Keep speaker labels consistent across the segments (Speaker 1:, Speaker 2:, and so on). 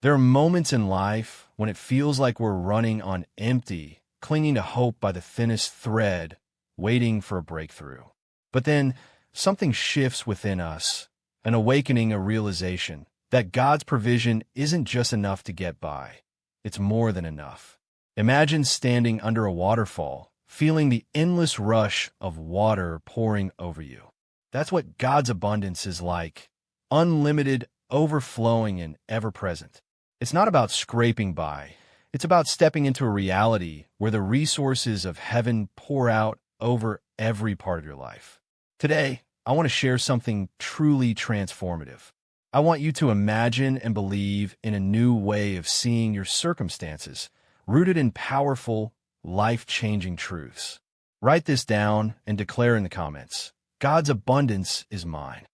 Speaker 1: There are moments in life when it feels like we're running on empty, clinging to hope by the thinnest thread, waiting for a breakthrough. But then something shifts within us, an awakening, a realization that God's provision isn't just enough to get by. It's more than enough. Imagine standing under a waterfall, feeling the endless rush of water pouring over you. That's what God's abundance is like, unlimited, overflowing, and ever-present. It's not about scraping by. It's about stepping into a reality where the resources of heaven pour out over every part of your life. Today, I want to share something truly transformative. I want you to imagine and believe in a new way of seeing your circumstances, rooted in powerful, life-changing truths. Write this down and declare in the comments, God's abundance is mine.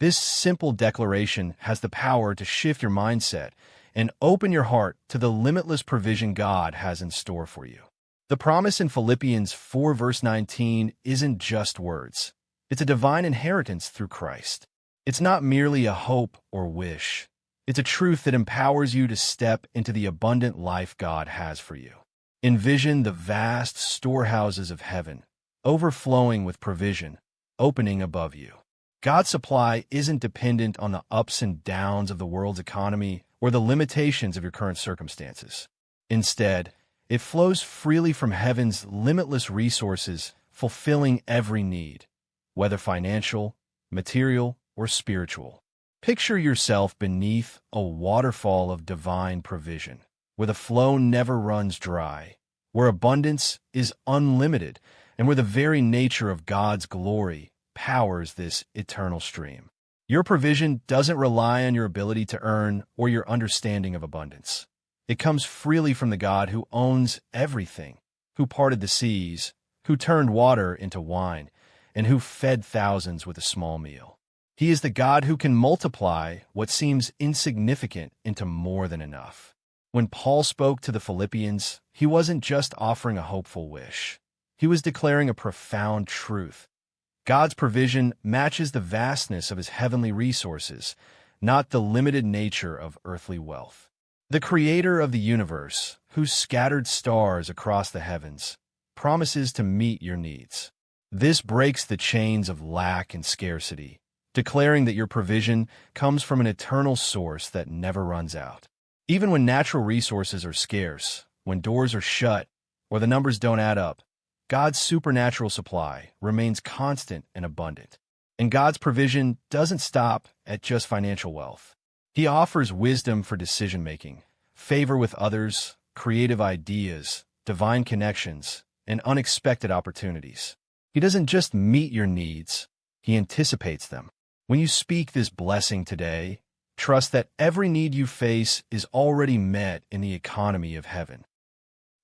Speaker 1: This simple declaration has the power to shift your mindset and open your heart to the limitless provision God has in store for you. The promise in Philippians 4 verse 19 isn't just words. It's a divine inheritance through Christ. It's not merely a hope or wish. It's a truth that empowers you to step into the abundant life God has for you. Envision the vast storehouses of heaven, overflowing with provision, opening above you. God's supply isn't dependent on the ups and downs of the world's economy or the limitations of your current circumstances. Instead, it flows freely from heaven's limitless resources, fulfilling every need, whether financial, material, or spiritual. Picture yourself beneath a waterfall of divine provision, where the flow never runs dry, where abundance is unlimited, and where the very nature of God's glory powers this eternal stream. Your provision doesn't rely on your ability to earn or your understanding of abundance. It comes freely from the God who owns everything, who parted the seas, who turned water into wine, and who fed thousands with a small meal. He is the God who can multiply what seems insignificant into more than enough. When Paul spoke to the Philippians, he wasn't just offering a hopeful wish. He was declaring a profound truth. God's provision matches the vastness of his heavenly resources, not the limited nature of earthly wealth. The creator of the universe, who scattered stars across the heavens, promises to meet your needs. This breaks the chains of lack and scarcity, declaring that your provision comes from an eternal source that never runs out. Even when natural resources are scarce, when doors are shut, or the numbers don't add up, God's supernatural supply remains constant and abundant. And God's provision doesn't stop at just financial wealth. He offers wisdom for decision-making, favor with others, creative ideas, divine connections, and unexpected opportunities. He doesn't just meet your needs, he anticipates them. When you speak this blessing today, trust that every need you face is already met in the economy of heaven.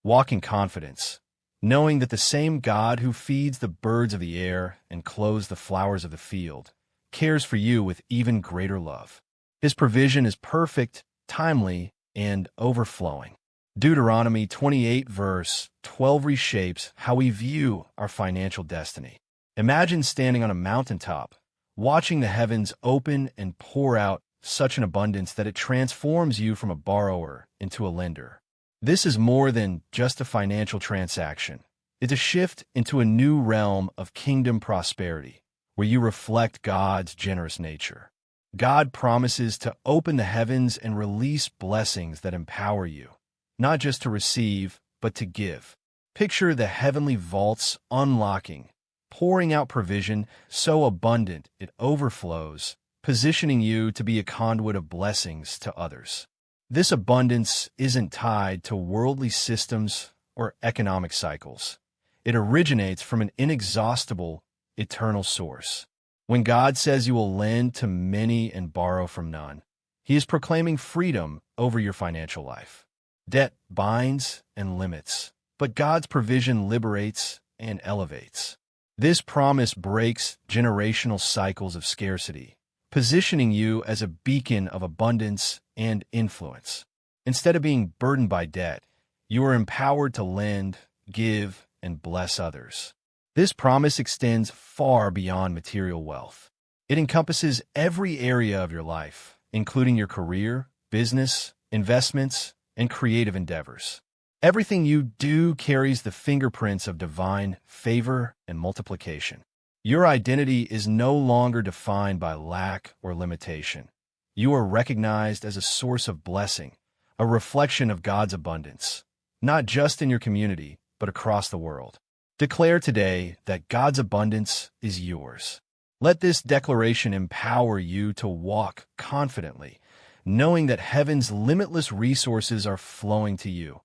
Speaker 1: Walk in confidence, knowing that the same God who feeds the birds of the air and clothes the flowers of the field cares for you with even greater love. His provision is perfect, timely, and overflowing. Deuteronomy 28 verse 12 reshapes how we view our financial destiny. Imagine standing on a mountaintop, watching the heavens open and pour out such an abundance that it transforms you from a borrower into a lender. This is more than just a financial transaction. It's a shift into a new realm of kingdom prosperity, where you reflect God's generous nature. God promises to open the heavens and release blessings that empower you, not just to receive, but to give. Picture the heavenly vaults unlocking, pouring out provision so abundant it overflows, positioning you to be a conduit of blessings to others. This abundance isn't tied to worldly systems or economic cycles. It originates from an inexhaustible, eternal source. When God says you will lend to many and borrow from none, he is proclaiming freedom over your financial life. Debt binds and limits, but God's provision liberates and elevates. This promise breaks generational cycles of scarcity, positioning you as a beacon of abundance and influence. Instead of being burdened by debt, you are empowered to lend, give, and bless others. This promise extends far beyond material wealth. It encompasses every area of your life, including your career, business, investments, and creative endeavors. Everything you do carries the fingerprints of divine favor and multiplication. Your identity is no longer defined by lack or limitation. You are recognized as a source of blessing, a reflection of God's abundance, not just in your community, but across the world. Declare today that God's abundance is yours. Let this declaration empower you to walk confidently, knowing that heaven's limitless resources are flowing to you,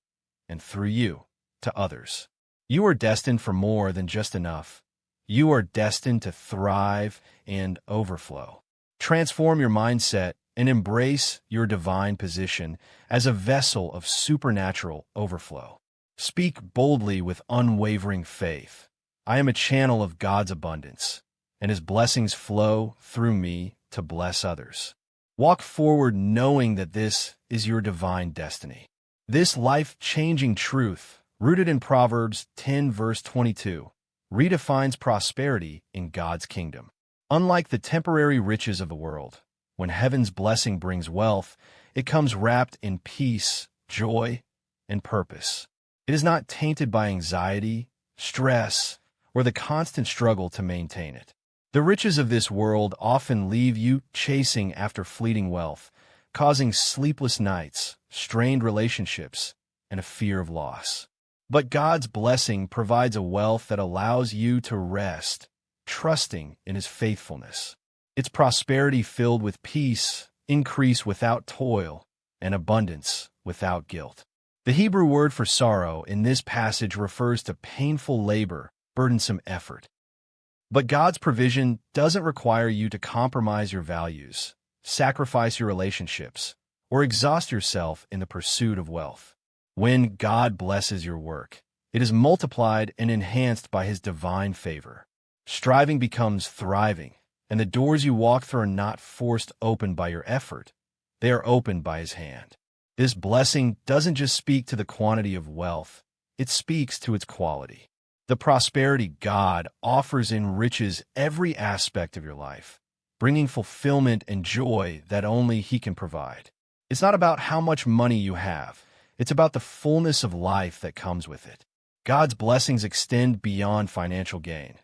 Speaker 1: and through you, to others. You are destined for more than just enough. You are destined to thrive and overflow. Transform your mindset and embrace your divine position as a vessel of supernatural overflow. Speak boldly with unwavering faith. I am a channel of God's abundance, and His blessings flow through me to bless others. Walk forward knowing that this is your divine destiny. This life-changing truth, rooted in Proverbs 10 verse 22, redefines prosperity in God's kingdom. Unlike the temporary riches of the world, when heaven's blessing brings wealth, it comes wrapped in peace, joy, and purpose. It is not tainted by anxiety, stress, or the constant struggle to maintain it. The riches of this world often leave you chasing after fleeting wealth, causing sleepless nights, strained relationships, and a fear of loss. But God's blessing provides a wealth that allows you to rest, trusting in His faithfulness. It's prosperity filled with peace, increase without toil, and abundance without guilt. The Hebrew word for sorrow in this passage refers to painful labor, burdensome effort. But God's provision doesn't require you to compromise your values, sacrifice your relationships, or exhaust yourself in the pursuit of wealth. When God blesses your work, it is multiplied and enhanced by His divine favor. Striving becomes thriving, and the doors you walk through are not forced open by your effort. They are opened by His hand. This blessing doesn't just speak to the quantity of wealth, it speaks to its quality. The prosperity God offers enriches every aspect of your life, bringing fulfillment and joy that only He can provide. It's not about how much money you have. It's about the fullness of life that comes with it. God's blessings extend beyond financial gain,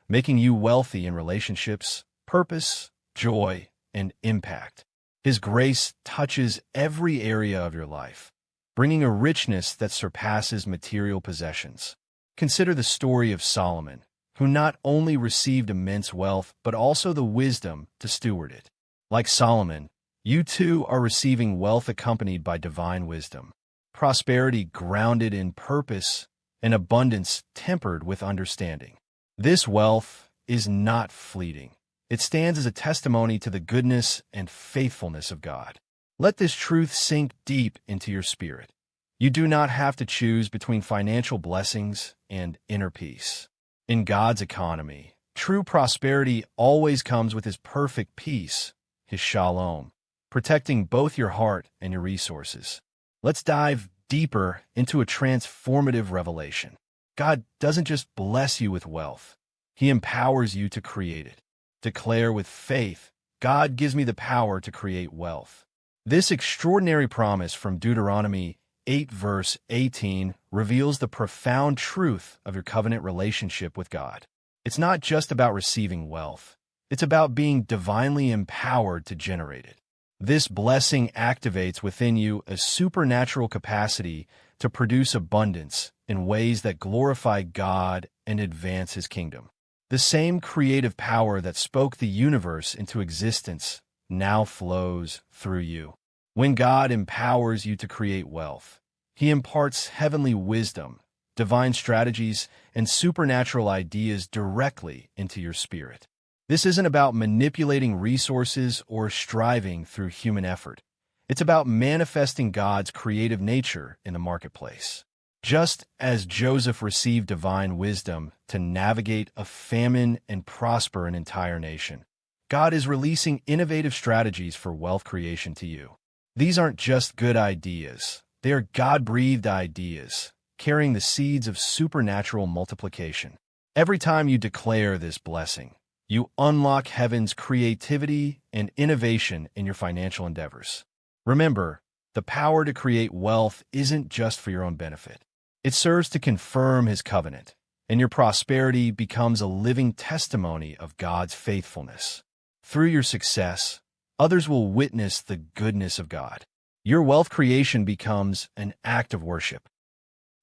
Speaker 1: making you wealthy in relationships, purpose, joy, and impact. His grace touches every area of your life, bringing a richness that surpasses material possessions. Consider the story of Solomon, who not only received immense wealth, but also the wisdom to steward it. Like Solomon, you too are receiving wealth accompanied by divine wisdom, prosperity grounded in purpose, and abundance tempered with understanding. This wealth is not fleeting. It stands as a testimony to the goodness and faithfulness of God. Let this truth sink deep into your spirit. You do not have to choose between financial blessings and inner peace. In God's economy, true prosperity always comes with His perfect peace, His shalom, protecting both your heart and your resources. Let's dive deeper into a transformative revelation. God doesn't just bless you with wealth. He empowers you to create it. Declare with faith, God gives me the power to create wealth. This extraordinary promise from Deuteronomy 8 verse 18 reveals the profound truth of your covenant relationship with God. It's not just about receiving wealth. It's about being divinely empowered to generate it. This blessing activates within you a supernatural capacity to produce abundance in ways that glorify God and advance His kingdom. The same creative power that spoke the universe into existence now flows through you. When God empowers you to create wealth, He imparts heavenly wisdom, divine strategies, and supernatural ideas directly into your spirit. This isn't about manipulating resources or striving through human effort. It's about manifesting God's creative nature in the marketplace. Just as Joseph received divine wisdom to navigate a famine and prosper an entire nation, God is releasing innovative strategies for wealth creation to you. These aren't just good ideas. They are God-breathed ideas, carrying the seeds of supernatural multiplication. Every time you declare this blessing, you unlock heaven's creativity and innovation in your financial endeavors. Remember, the power to create wealth isn't just for your own benefit. It serves to confirm His covenant, and your prosperity becomes a living testimony of God's faithfulness. Through your success, others will witness the goodness of God. Your wealth creation becomes an act of worship,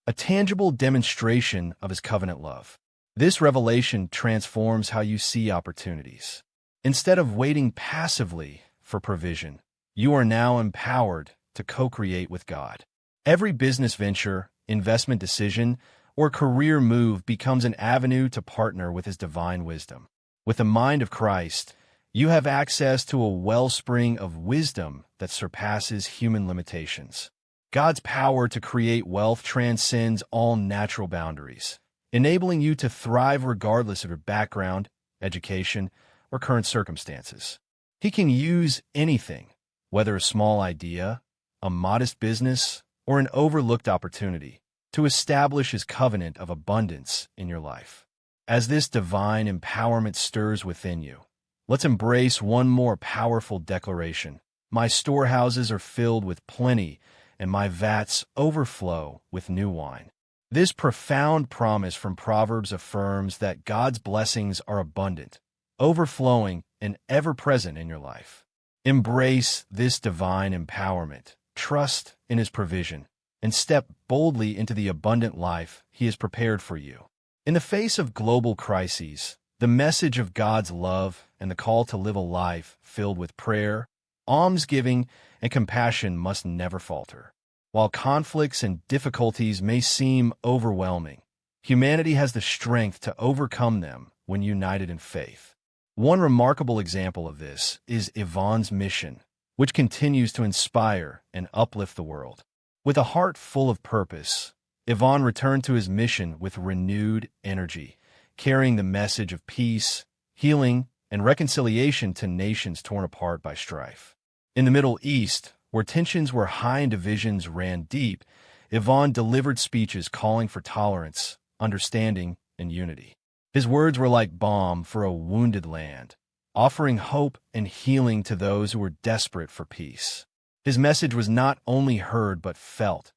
Speaker 1: a tangible demonstration of His covenant love. This revelation transforms how you see opportunities. Instead of waiting passively for provision, you are now empowered to co-create with God. Every business venture, investment decision, or career move becomes an avenue to partner with His divine wisdom. With the mind of Christ, you have access to a wellspring of wisdom that surpasses human limitations. God's power to create wealth transcends all natural boundaries, enabling you to thrive regardless of your background, education, or current circumstances. He can use anything, whether a small idea, a modest business, or an overlooked opportunity, to establish His covenant of abundance in your life. As this divine empowerment stirs within you, let's embrace one more powerful declaration. My storehouses are filled with plenty, and my vats overflow with new wine. This profound promise from Proverbs affirms that God's blessings are abundant, overflowing, and ever-present in your life. Embrace this divine empowerment, trust in His provision, and step boldly into the abundant life He has prepared for you. In the face of global crises, the message of God's love and the call to live a life filled with prayer, almsgiving, and compassion must never falter. While conflicts and difficulties may seem overwhelming, humanity has the strength to overcome them when united in faith. One remarkable example of this is Yvonne's mission, which continues to inspire and uplift the world. With a heart full of purpose, Yvonne returned to his mission with renewed energy, carrying the message of peace, healing, and reconciliation to nations torn apart by strife. In the Middle East, where tensions were high and divisions ran deep, Yvonne delivered speeches calling for tolerance, understanding, and unity. His words were like balm for a wounded land, offering hope and healing to those who were desperate for peace. His message was not only heard but felt.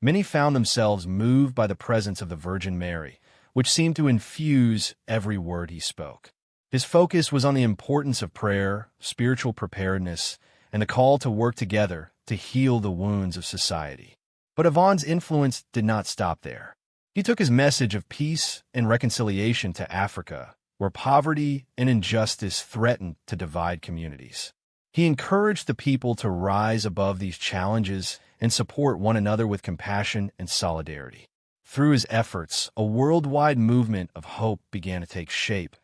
Speaker 1: Many found themselves moved by the presence of the Virgin Mary, which seemed to infuse every word he spoke. His focus was on the importance of prayer, spiritual preparedness, and the call to work together to heal the wounds of society. But Yvonne's influence did not stop there. He took his message of peace and reconciliation to Africa, where poverty and injustice threatened to divide communities. He encouraged the people to rise above these challenges and support one another with compassion and solidarity. Through his efforts, a worldwide movement of hope began to take shape,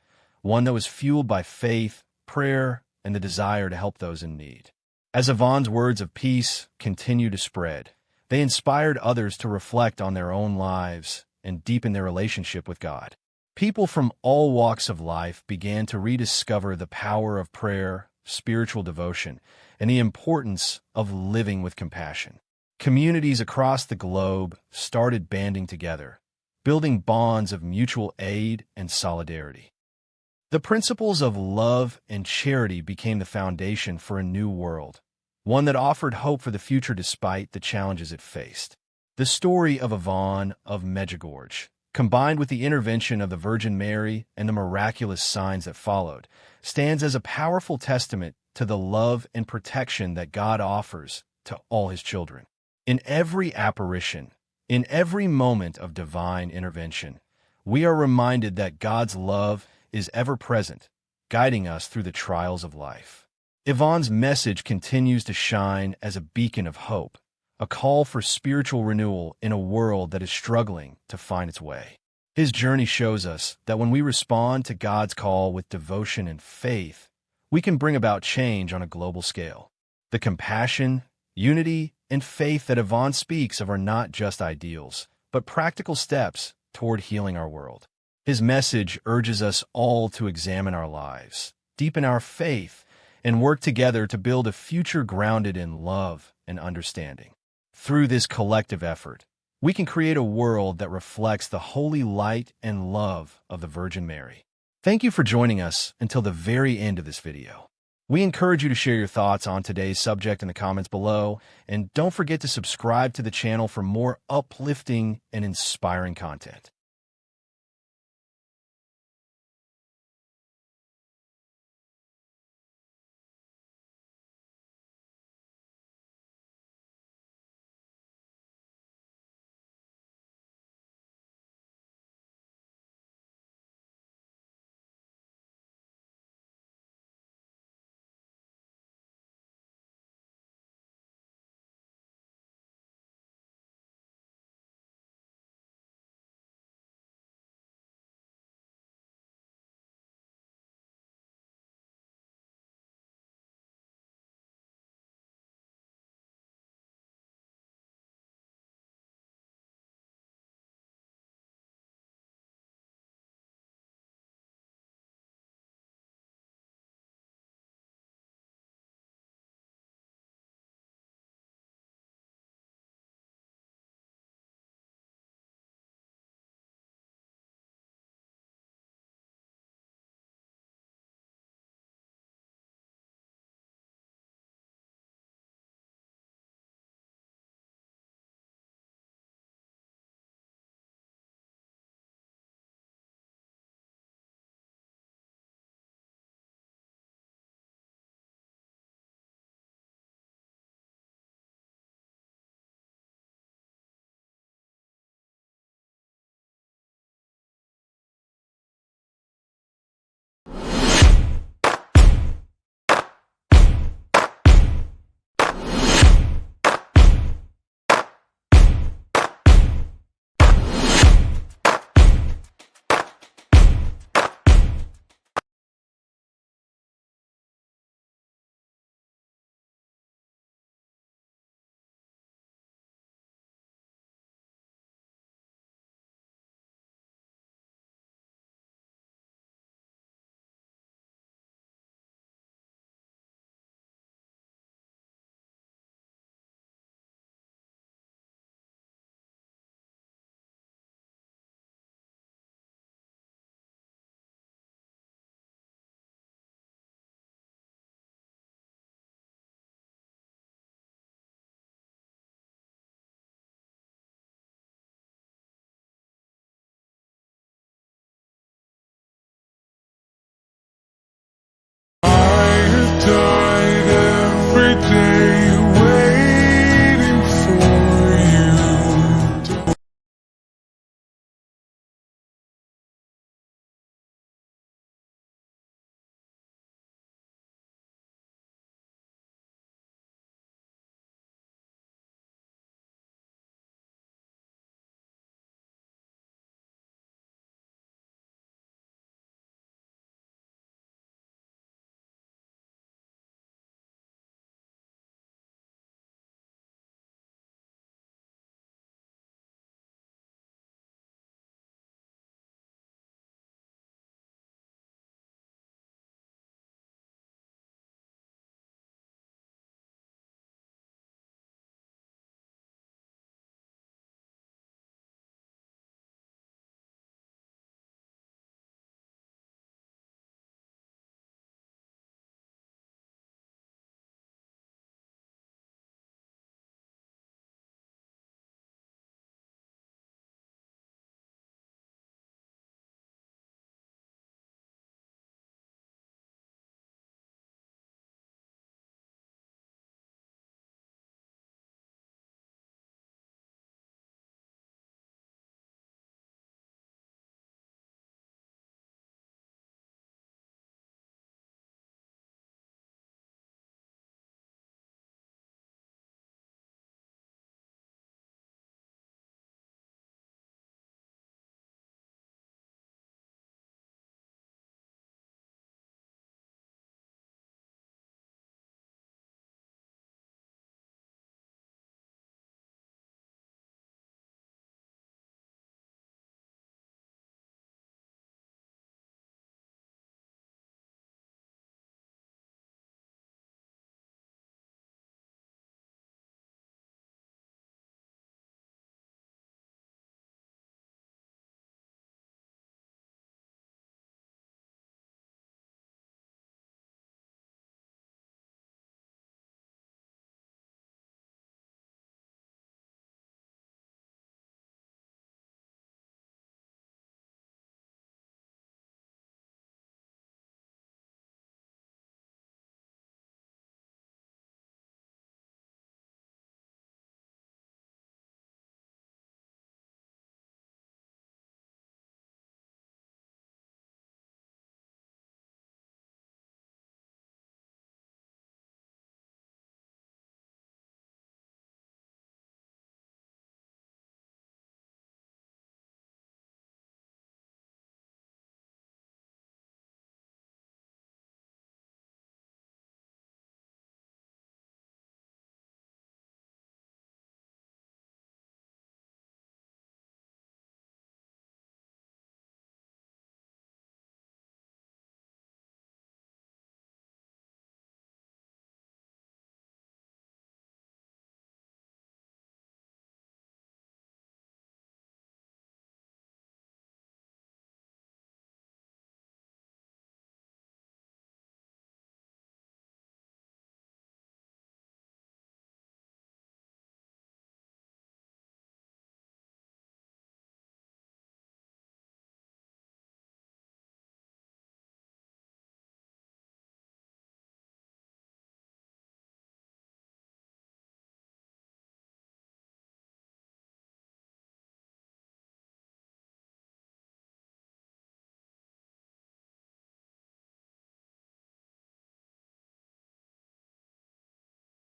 Speaker 1: one that was fueled by faith, prayer, and the desire to help those in need. As Yvonne's words of peace continued to spread, they inspired others to reflect on their own lives and deepen their relationship with God. People from all walks of life began to rediscover the power of prayer, spiritual devotion, and the importance of living with compassion. Communities across the globe started banding together, building bonds of mutual aid and solidarity. The principles of love and charity became the foundation for a new world, one that offered hope for the future despite the challenges it faced. The story of Yvonne of Medjugorje, combined with the intervention of the Virgin Mary and the miraculous signs that followed, stands as a powerful testament to the love and protection that God offers to all His children. In every apparition, in every moment of divine intervention, we are reminded that God's love is ever present, guiding us through the trials of life. Yvonne's message continues to shine as a beacon of hope, a call for spiritual renewal in a world that is struggling to find its way. His journey shows us that when we respond to God's call with devotion and faith, we can bring about change on a global scale. The compassion, unity, and faith that Yvonne speaks of are not just ideals, but practical steps toward healing our world. His message urges us all to examine our lives, deepen our faith, and work together to build a future grounded in love and understanding. Through this collective effort, we can create a world that reflects the holy light and love of the Virgin Mary. Thank you for joining us until the very end of this video. We encourage you to share your thoughts on today's subject in the comments below, and don't forget to subscribe to the channel for more uplifting and inspiring content.